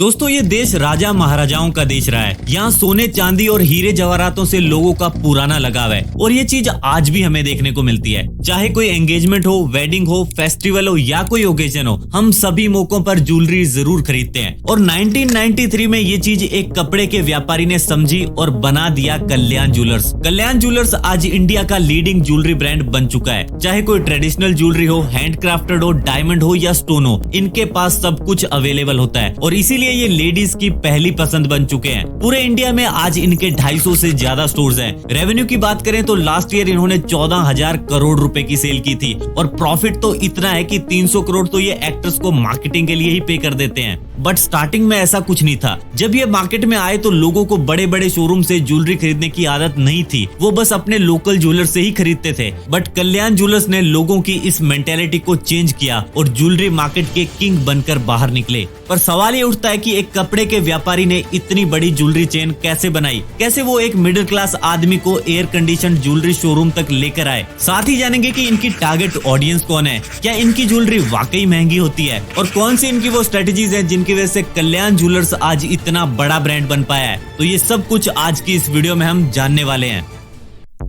दोस्तों ये देश राजा महाराजाओं का देश रहा है। यहाँ सोने चांदी और हीरे जवाहरातों से लोगों का पुराना लगाव है और ये चीज आज भी हमें देखने को मिलती है। चाहे कोई एंगेजमेंट हो, वेडिंग हो, फेस्टिवल हो या कोई ओकेजन हो, हम सभी मौकों पर ज्वेलरी जरूर खरीदते हैं। और 1993 में ये चीज एक कपड़े के व्यापारी ने समझी और बना दिया कल्याण ज्वेलर्स। कल्याण ज्वेलर्स आज इंडिया का लीडिंग ज्वेलरी ब्रांड बन चुका है। चाहे कोई ट्रेडिशनल ज्वेलरी हो, हैंडक्राफ्टेड हो, डायमंड हो या स्टोन हो, इनके पास सब कुछ अवेलेबल होता है और इसीलिए ये लेडीज की पहली पसंद बन चुके हैं। पूरे इंडिया में आज इनके 250 से ज्यादा स्टोर्स हैं। रेवेन्यू की बात करें तो लास्ट ईयर इन्होंने 14,000 करोड़ रुपए की सेल की थी और प्रॉफिट तो इतना है कि 300 करोड़ तो ये एक्टर्स को मार्केटिंग के लिए ही पे कर देते हैं। बट स्टार्टिंग में ऐसा कुछ नहीं था। जब ये मार्केट में आए तो लोगों को बड़े बड़े शोरूम से ज्वेलरी खरीदने की आदत नहीं थी, वो बस अपने लोकल ज्वेलर से ही खरीदते थे। बट कल्याण ज्वेलर्स ने लोगों की इस मेंटेलिटी को चेंज किया और ज्वेलरी मार्केट के किंग बनकर बाहर निकले। पर सवाल ये उठता है कि एक कपड़े के व्यापारी ने इतनी बड़ी ज्वेलरी चेन कैसे बनाई, कैसे वो एक मिडिल क्लास आदमी को एयर कंडीशन ज्वेलरी शोरूम तक लेकर आए। साथ ही जानेंगे कि इनकी टारगेट ऑडियंस कौन है, क्या इनकी ज्वेलरी वाकई महंगी होती है और कौन सी इनकी वो स्ट्रेटेजीज है जिनकी वजह से कल्याण ज्वेलर्स आज इतना बड़ा ब्रांड बन पाया है। तो ये सब कुछ आज की इस वीडियो में हम जानने वाले हैं।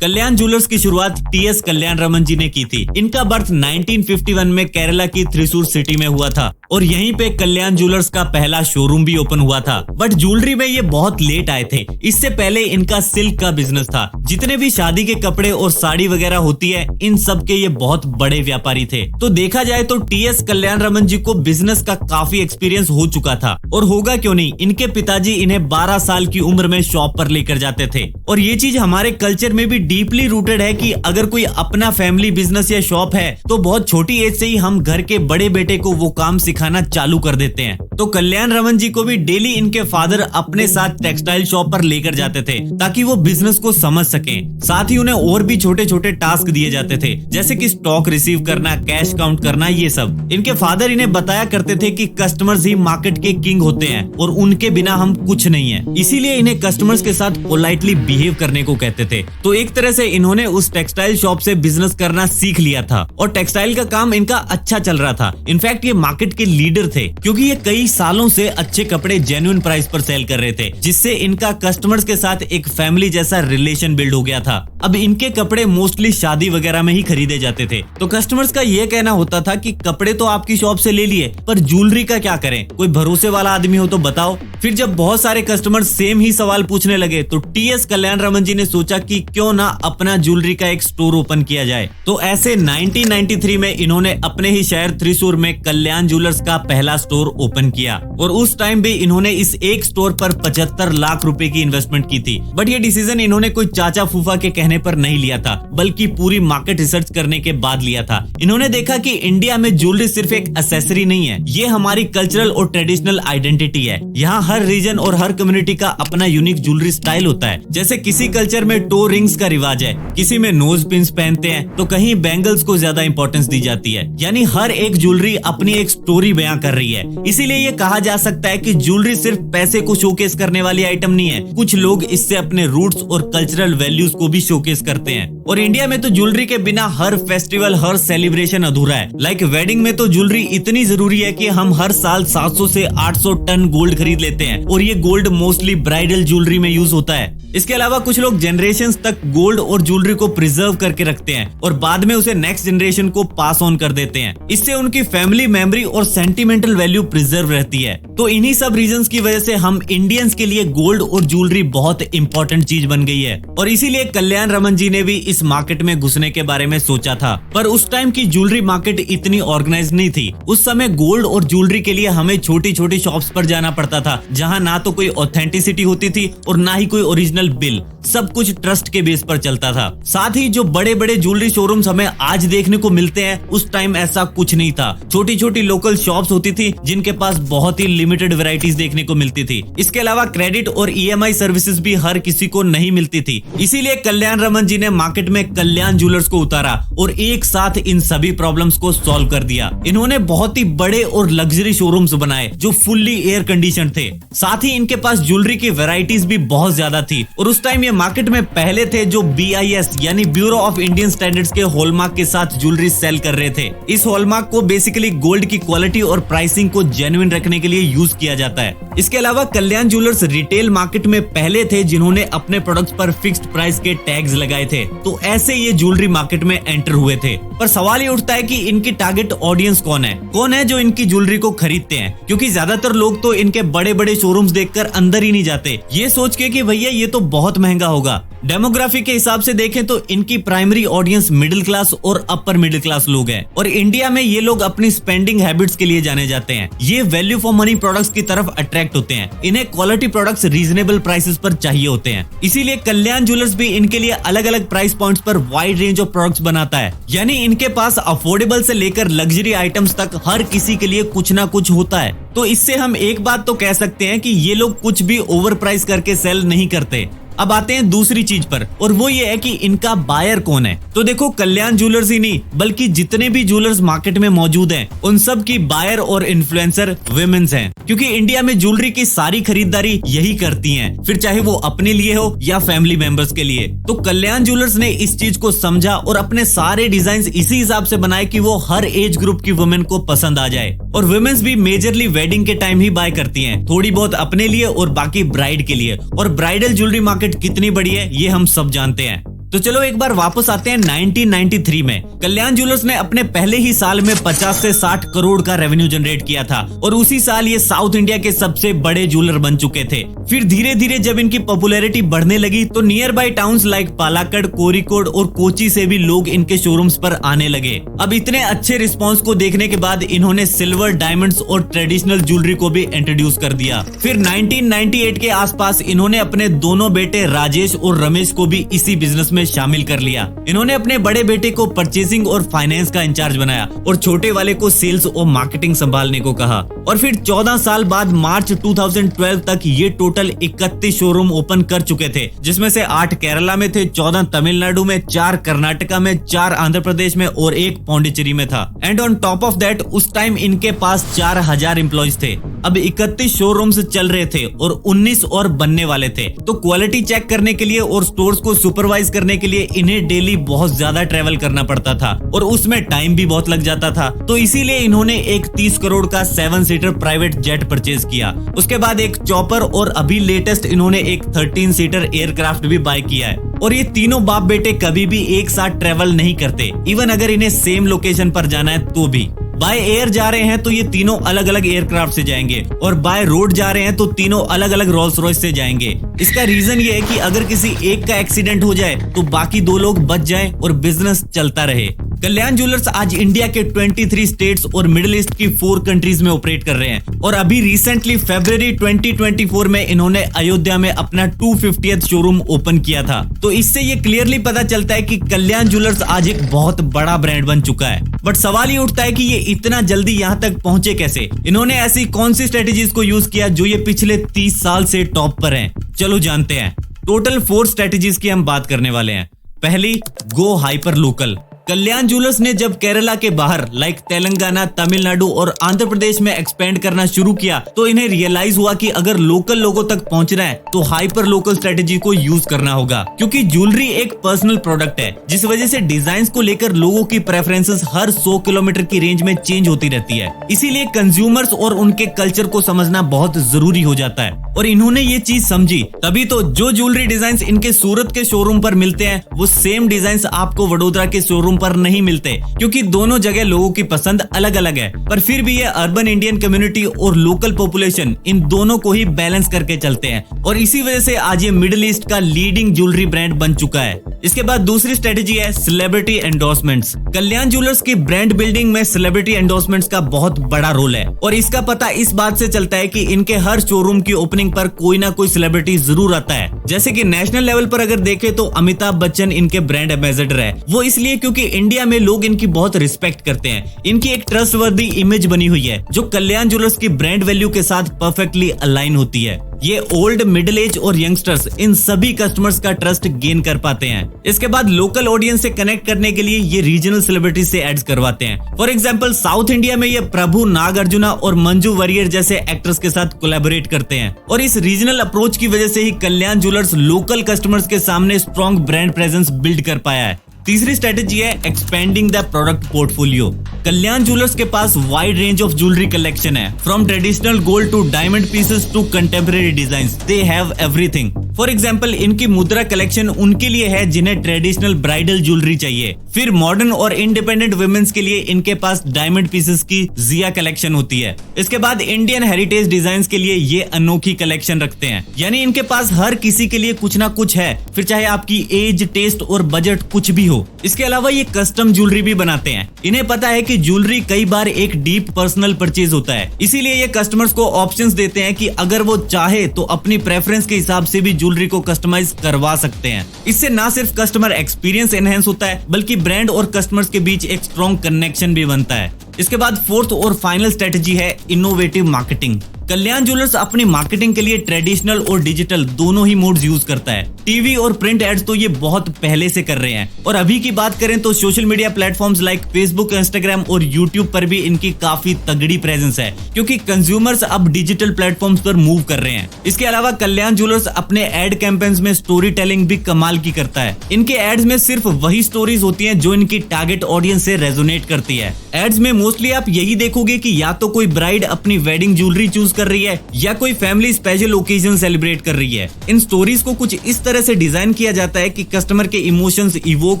कल्याण ज्वेलर्स की शुरुआत टीएस कल्याण रमन जी ने की थी। इनका बर्थ 1951 में केरला की थ्रिसूर सिटी में हुआ था और यहीं पे कल्याण ज्वेलर्स का पहला शोरूम भी ओपन हुआ था। बट ज्वेलरी में ये बहुत लेट आए थे। इससे पहले इनका सिल्क का बिजनेस था। जितने भी शादी के कपड़े और साड़ी वगैरह होती है, इन सब के ये बहुत बड़े व्यापारी थे। तो देखा जाए तो टीएस कल्याण रमन जी को बिजनेस का काफी एक्सपीरियंस हो चुका था और होगा क्यों नहीं, इनके पिताजी इन्हें 12 साल की उम्र में शॉप पर लेकर जाते थे। और ये चीज हमारे कल्चर में भी डीपली रूटेड है कि अगर कोई अपना फैमिली बिजनेस या शॉप है तो बहुत छोटी एज से ही हम घर के बड़े बेटे को वो काम सिखाना चालू कर देते हैं। तो कल्याण रमन जी को भी डेली इनके फादर अपने साथ टेक्सटाइल शॉप पर लेकर जाते थे ताकि वो बिजनेस को समझ सकें। साथ ही उन्हें और भी छोटे छोटे टास्क दिए जाते थे, जैसे कि स्टॉक रिसीव करना, कैश काउंट करना, ये सब। इनके फादर इन्हें बताया करते थे कि कस्टमर्स ही मार्केट के किंग होते हैं और उनके बिना हम कुछ नहीं है। इसीलिए इन्हें कस्टमर्स के साथ पोलाइटली बिहेव करने को कहते थे। तो एक तरह से इन्होंने उस टेक्सटाइल शॉप से बिजनेस करना सीख लिया था और टेक्सटाइल का काम इनका अच्छा चल रहा था। इनफैक्ट ये मार्केट के लीडर थे क्योंकि ये कई सालों से अच्छे कपड़े जेन्युइन प्राइस पर सेल कर रहे थे, जिससे इनका कस्टमर्स के साथ एक फैमिली जैसा रिलेशन बिल्ड हो गया था। अब इनके कपड़े मोस्टली शादी वगैरह में ही खरीदे जाते थे। तो कस्टमर्स का ये कहना होता था कि कपड़े तो आपकी शॉप से ले लिए, पर ज्वेलरी का क्या करें, कोई भरोसे वाला आदमी हो तो बताओ। फिर जब बहुत सारे कस्टमर सेम ही सवाल पूछने लगे तो टीएस कल्याण रमन जी ने सोचा कि क्यों ना अपना ज्वेलरी का एक स्टोर ओपन किया जाए। तो ऐसे 1993 में इन्होंने अपने ही शहर थ्रिसूर में कल्याण ज्वेलर्स का पहला स्टोर ओपन किया और उस टाइम भी इन्होंने इस एक स्टोर पर 75 लाख रुपए की इन्वेस्टमेंट की थी। बट ये डिसीजन इन्होंने कोई चाचा फूफा के कहने पर नहीं लिया था, बल्कि पूरी मार्केट रिसर्च करने के बाद लिया था। इन्होंने देखा कि इंडिया में ज्वेलरी सिर्फ एक एक्सेसरी नहीं है, ये हमारी कल्चरल और ट्रेडिशनल आइडेंटिटी है। यहाँ हर रीजन और हर कम्युनिटी का अपना यूनिक ज्वेलरी स्टाइल होता है। जैसे किसी कल्चर में टो रिंग्स का रिवाज है, किसी में नोज पिन्स पहनते हैं, तो कहीं बैंगल्स को ज्यादा इंपॉर्टेंस दी जाती है। यानी हर एक ज्वेलरी अपनी एक स्टोरी बयां कर रही है। इसीलिए ये कहा जा सकता है कि ज्वेलरी सिर्फ पैसे को शोकेस करने वाली आइटम नहीं है। कुछ लोग इससे अपने रूट्स और कल्चरल वैल्यूज को भी शोकेस करते हैं। और इंडिया में तो ज्वेलरी के बिना हर फेस्टिवल, हर सेलिब्रेशन अधूरा है। लाइक वेडिंग में तो ज्वेलरी इतनी जरूरी है कि हम हर साल 700 से 800 टन गोल्ड खरीद लेते हैं और ये गोल्ड मोस्टली ब्राइडल ज्वेलरी में यूज होता है। इसके अलावा कुछ लोग जनरेशंस तक गोल्ड और ज्वेलरी को प्रिजर्व करके रखते हैं और बाद में उसे नेक्स्ट जनरेशन को पास ऑन कर देते हैं। इससे उनकी फैमिली मेमोरी और सेंटिमेंटल वैल्यू प्रिजर्व रहती है। तो इन्हीं सब रीजंस की वजह से हम इंडियंस के लिए गोल्ड और ज्वेलरी बहुत इंपॉर्टेंट चीज बन गई है और इसीलिए कल्याण रमन जी ने भी इस मार्केट में घुसने के बारे में सोचा था। पर उस टाइम की ज्वेलरी मार्केट इतनी ऑर्गेनाइज नहीं थी। उस समय गोल्ड और ज्वेलरी के लिए हमें छोटी छोटी शॉप्स पर जाना पड़ता था, जहाँ ना तो कोई ऑथेंटिसिटी होती थी और ना ही कोई ओरिजिनल बिल। सब कुछ ट्रस्ट के बेस पर चलता था। साथ ही जो बड़े बड़े ज्वेलरी शोरूम्स हमें आज देखने को मिलते हैं, उस टाइम ऐसा कुछ नहीं था। छोटी छोटी लोकल शॉप्स होती थी जिनके पास बहुत ही लिमिटेड वैरायटीज देखने को मिलती थी। इसके अलावा क्रेडिट और ईएमआई सर्विसेज भी हर किसी को नहीं मिलती थी। इसीलिए कल्याण रमन जी ने मार्केट में कल्याण ज्वेलर्स को उतारा और एक साथ इन सभी प्रॉब्लम्स को सॉल्व कर दिया। इन्होंने बहुत ही बड़े और लग्जरी शोरूम्स बनाए जो फुल्ली एयर कंडीशन थे साथ ही इनके पास ज्वेलरी की वैरायटीज भी बहुत ज्यादा थी और उस टाइम ये मार्केट में पहले थे जो BIS यानी ब्यूरो ऑफ इंडियन स्टैंडर्ड्स के हॉलमार्क के साथ ज्वेलरी सेल कर रहे थे। इस हॉलमार्क को बेसिकली गोल्ड की क्वालिटी और प्राइसिंग को जेन्युइन रखने के लिए यूज किया जाता है। इसके अलावा कल्याण ज्वेलर्स रिटेल मार्केट में पहले थे जिन्होंने अपने प्रोडक्ट्स पर फिक्स्ड प्राइस के टैग्स लगाए थे, तो ऐसे ये ज्वेलरी मार्केट में एंटर हुए थे। पर सवाल ये उठता है कि इनकी टारगेट ऑडियंस कौन है जो इनकी ज्वेलरी को खरीदते हैं, क्योंकि ज्यादातर लोग तो इनके बड़े बड़े शोरूम्स देखकर अंदर ही नहीं जाते, ये सोच के कि भैया ये तो बहुत महंगा होगा। डेमोग्राफी के हिसाब से देखें तो इनकी प्राइमरी ऑडियंस मिडिल क्लास और अपर मिडिल क्लास लोग हैं और इंडिया में ये लोग अपनी स्पेंडिंग हैबिट्स के लिए जाने जाते हैं। ये वैल्यू फॉर मनी प्रोडक्ट्स की तरफ अट्रैक्ट होते हैं, इन्हें क्वालिटी प्रोडक्ट्स रीजनेबल प्राइसेस पर चाहिए होते हैं। इसीलिए कल्याण ज्वेलर्स भी इनके लिए अलग अलग प्राइस पॉइंट्स पर वाइड रेंज ऑफ प्रोडक्ट्स बनाता है, यानी इनके पास अफोर्डेबल से लेकर लग्जरी आइटम्स तक हर किसी के लिए कुछ ना कुछ होता है। तो इससे हम एक बात तो कह सकते हैं कि ये लोग कुछ भी ओवर प्राइस करके सेल नहीं करते। अब आते हैं दूसरी चीज पर और वो ये है कि इनका बायर कौन है। तो देखो कल्याण ज्वेलर्स ही नहीं बल्कि जितने भी ज्वेलर्स मार्केट में मौजूद हैं उन सब की बायर और इन्फ्लुएंसर विमेन्स हैं, क्योंकि इंडिया में ज्वेलरी की सारी खरीदारी यही करती हैं, फिर चाहे वो अपने लिए हो या फैमिली मेंबर्स के लिए। तो कल्याण ज्वेलर्स ने इस चीज को समझा और अपने सारे डिजाइन इसी हिसाब से बनाए कि वो हर एज ग्रुप की वुमेन को पसंद आ जाए। और वुमेन्स भी मेजरली वेडिंग के टाइम ही बाय करती हैं, थोड़ी बहुत अपने लिए और बाकी ब्राइड के लिए। और ब्राइडल ज्वेलरी मार्केट कितनी बड़ी है ये हम सब जानते हैं। तो चलो एक बार वापस आते हैं 1993 में। कल्याण ज्वेलर्स ने अपने पहले ही साल में 50 से 60 करोड़ का रेवेन्यू जनरेट किया था और उसी साल ये साउथ इंडिया के सबसे बड़े ज्वेलर बन चुके थे। फिर धीरे धीरे जब इनकी पॉपुलैरिटी बढ़ने लगी तो नियर बाई टाउन्स लाइक पालाकड़, कोरिकोड और कोची से भी लोग इनके शोरूम्स पर आने लगे। अब इतने अच्छे रिस्पॉन्स को देखने के बाद इन्होंने सिल्वर, डायमंड्स और ट्रेडिशनल ज्वेलरी को भी इंट्रोड्यूस कर दिया। फिर 1998 के आसपास इन्होंने अपने दोनों बेटे राजेश और रमेश को भी इसी बिजनेस में शामिल कर लिया। इन्होंने अपने बड़े बेटे को परचेसिंग और फाइनेंस का इंचार्ज बनाया और छोटे वाले को सेल्स और मार्केटिंग संभालने को कहा। और फिर 14 साल बाद मार्च 2012 तक ये टोटल 31 शोरूम ओपन कर चुके थे, जिसमें से 8 केरला में थे, 14 तमिलनाडु में, 4 कर्नाटका में, 4 आंध्र प्रदेश में और 1 पौंडीचेरी में था। And on top of that उस टाइम इनके पास 4000 एम्प्लॉइज थे। अब 31 शोरूम्स चल रहे थे और 19 और बनने वाले थे। तो क्वालिटी चेक करने के लिए और स्टोर्स को सुपरवाइज करने के लिए इन्हें डेली बहुत ज्यादा ट्रेवल करना पड़ता था और उसमें टाइम भी बहुत लग जाता था। तो इसीलिए इन्होंने एक 30 करोड़ का 7 सीटर प्राइवेट जेट परचेज किया, उसके बाद एक चॉपर और अभी लेटेस्ट इन्होंने एक 13 सीटर एयरक्राफ्ट भी बाय किया है। और ये तीनों बाप बेटे कभी भी एक साथ ट्रेवल नहीं करते, इवन अगर इन्हें सेम लोकेशन पर जाना है तो भी। बाय एयर जा रहे हैं तो ये तीनों अलग अलग एयरक्राफ्ट से जाएंगे और बाय रोड जा रहे हैं तो तीनों अलग अलग रोल्स रॉयस से जाएंगे। इसका रीजन ये है कि अगर किसी एक का एक्सीडेंट हो जाए तो बाकी 2 लोग बच जाएं और बिजनेस चलता रहे। कल्याण ज्वेलर्स आज इंडिया के 23 स्टेट्स और मिडिल ईस्ट की 4 कंट्रीज में ऑपरेट कर रहे हैं और अभी रिसेंटली फरवरी 2024 में इन्होंने अयोध्या में अपना 250th शोरूम ओपन किया था। तो इससे ये क्लियरली पता चलता है कि कल्याण ज्वेलर्स आज एक बहुत बड़ा ब्रांड बन चुका है। बट सवाल ये उठता है कि ये इतना जल्दी यहाँ तक पहुंचे कैसे? इन्होंने ऐसी कौन सी स्ट्रेटेजीज को यूज किया जो ये पिछले 30 साल से टॉप पर हैं? चलो जानते हैं। टोटल 4 स्ट्रेटेजीज की हम बात करने वाले हैं। पहली, गो हाइपर लोकल। कल्याण ज्वेलर्स ने जब केरला के बाहर लाइक तेलंगाना, तमिलनाडु और आंध्र प्रदेश में एक्सपेंड करना शुरू किया तो इन्हें रियलाइज हुआ कि अगर लोकल लोगों तक पहुंचना है तो हाइपर लोकल स्ट्रेटेजी को यूज करना होगा, क्योंकि ज्वेलरी एक पर्सनल प्रोडक्ट है जिस वजह से डिजाइन को लेकर लोगों की प्रेफरेंसेस हर 100 किलोमीटर की रेंज में चेंज होती रहती है। इसीलिए कंज्यूमर्स और उनके कल्चर को समझना बहुत जरूरी हो जाता है और इन्होंने ये चीज समझी, तभी तो जो ज्वेलरी डिजाइन इनके सूरत के शोरूम पर मिलते हैं वो सेम डिजाइन आपको वडोदरा के शोरूम पर नहीं मिलते, क्योंकि दोनों जगह लोगों की पसंद अलग अलग है। पर फिर भी ये अर्बन इंडियन कम्युनिटी और लोकल पॉपुलेशन इन दोनों को ही बैलेंस करके चलते हैं और इसी वजह से आज ये मिडिल ईस्ट का लीडिंग ज्वेलरी ब्रांड बन चुका है। इसके बाद दूसरी स्ट्रेटेजी है सेलिब्रिटी एंडोर्समेंट्स। कल्याण ज्वेलर्स की ब्रांड बिल्डिंग में सेलिब्रिटी एंडोर्समेंट्स का बहुत बड़ा रोल है और इसका पता इस बात से चलता है कि इनके हर शोरूम की ओपनिंग पर कोई ना कोई सेलिब्रिटी जरूर आता है। जैसे कि नेशनल लेवल पर अगर देखें तो अमिताभ बच्चन इनके ब्रांड एम्बेसडर है। वो इसलिए क्योंकि इंडिया में लोग इनकी बहुत रिस्पेक्ट करते हैं। इनकी एक ट्रस्टवर्दी इमेज बनी हुई है जो कल्याण ज्वेलर्स की ब्रांड वैल्यू के साथ परफेक्टली अलाइन होती है। ये ओल्ड, मिडिल एज और यंगस्टर्स इन सभी कस्टमर्स का ट्रस्ट गेन कर पाते हैं। इसके बाद लोकल ऑडियंस से कनेक्ट करने के लिए ये रीजनल सेलिब्रिटी से एड्स करवाते हैं। फॉर एग्जांपल साउथ इंडिया में ये प्रभु, नागार्जुना और मंजू वारियर जैसे एक्टर्स के साथ कोलैबोरेट करते हैं और इस रीजनल अप्रोच की वजह से ही कल्याण ज्वेलर्स लोकल कस्टमर्स के सामने स्ट्रॉन्ग ब्रांड प्रेजेंस बिल्ड कर पाया है। तीसरी स्ट्रेटेजी है expanding the product portfolio. Kalyan jewellers के पास wide range of jewellery collection है, from traditional gold to diamond pieces to contemporary designs, they have everything. For example इनकी मुद्रा कलेक्शन उनके लिए है जिन्हें ट्रेडिशनल ब्राइडल ज्वेलरी चाहिए। फिर मॉडर्न और इंडिपेंडेंट वुमेन्स के लिए इनके पास डायमंड पीसेस की जिया कलेक्शन होती है। इसके बाद इंडियन हेरिटेज डिजाइन के लिए ये अनोखी कलेक्शन रखते हैं, यानी इनके पास हर किसी के लिए कुछ ना कुछ है, फिर चाहे आपकी एज, टेस्ट और बजट कुछ भी हो। इसके अलावा ये कस्टम ज्वेलरी भी बनाते हैं। इन्हें पता है कि ज्वेलरी कई बार एक डीप पर्सनल परचेज होता है, इसीलिए ये कस्टमर्स को ऑप्शंस देते हैं कि अगर वो चाहे तो अपनी प्रेफरेंस के हिसाब से भी ज्वेलरी को कस्टमाइज करवा सकते हैं। इससे ना सिर्फ कस्टमर एक्सपीरियंस एनहेंस होता है बल्कि ब्रांड और कस्टमर्स के बीच एक स्ट्रॉन्ग कनेक्शन भी बनता है। इसके बाद फोर्थ और फाइनल स्ट्रेटेजी है इनोवेटिव मार्केटिंग। कल्याण ज्वेलर्स अपनी मार्केटिंग के लिए ट्रेडिशनल और डिजिटल दोनों ही मोड्स यूज करता है। टीवी और प्रिंट एड्स तो ये बहुत पहले से कर रहे हैं और अभी की बात करें तो social media platforms like Facebook, Instagram और यूट्यूब पर भी इनकी काफी तगड़ी प्रेजेंस है, क्योंकि कंज्यूमर्स अब डिजिटल प्लेटफॉर्म्स पर मूव कर रहे हैं। इसके अलावा कल्याण ज्वेलर्स अपने एड कैंपेन्स में स्टोरी टेलिंग भी कमाल की करता है। इनके एड्स में सिर्फ वही स्टोरीज होती हैं जो इनकी टारगेट ऑडियंस से रेजोनेट करती है। एड्स में मोस्टली आप यही देखोगे कि या तो कोई ब्राइड अपनी वेडिंग ज्वेलरी चूज कर रही है या कोई फैमिली स्पेशल ओकेजन सेलिब्रेट कर रही है। इन स्टोरीज को कुछ इस तरह से डिजाइन किया जाता है कि कस्टमर के इमोशंस इवोक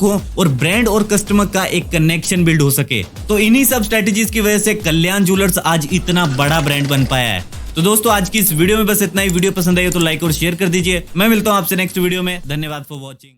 हो और ब्रांड और कस्टमर का एक कनेक्शन बिल्ड हो सके। तो इन्हीं सब स्ट्रेटेजीज की वजह से कल्याण ज्वेलर्स आज इतना बड़ा ब्रांड बन पाया है। तो दोस्तों आज की इस वीडियो में बस इतना ही। वीडियो पसंद आई हो तो लाइक और शेयर कर दीजिए। मैं मिलता हूं आपसे नेक्स्ट वीडियो में। धन्यवाद फॉर वॉचिंग।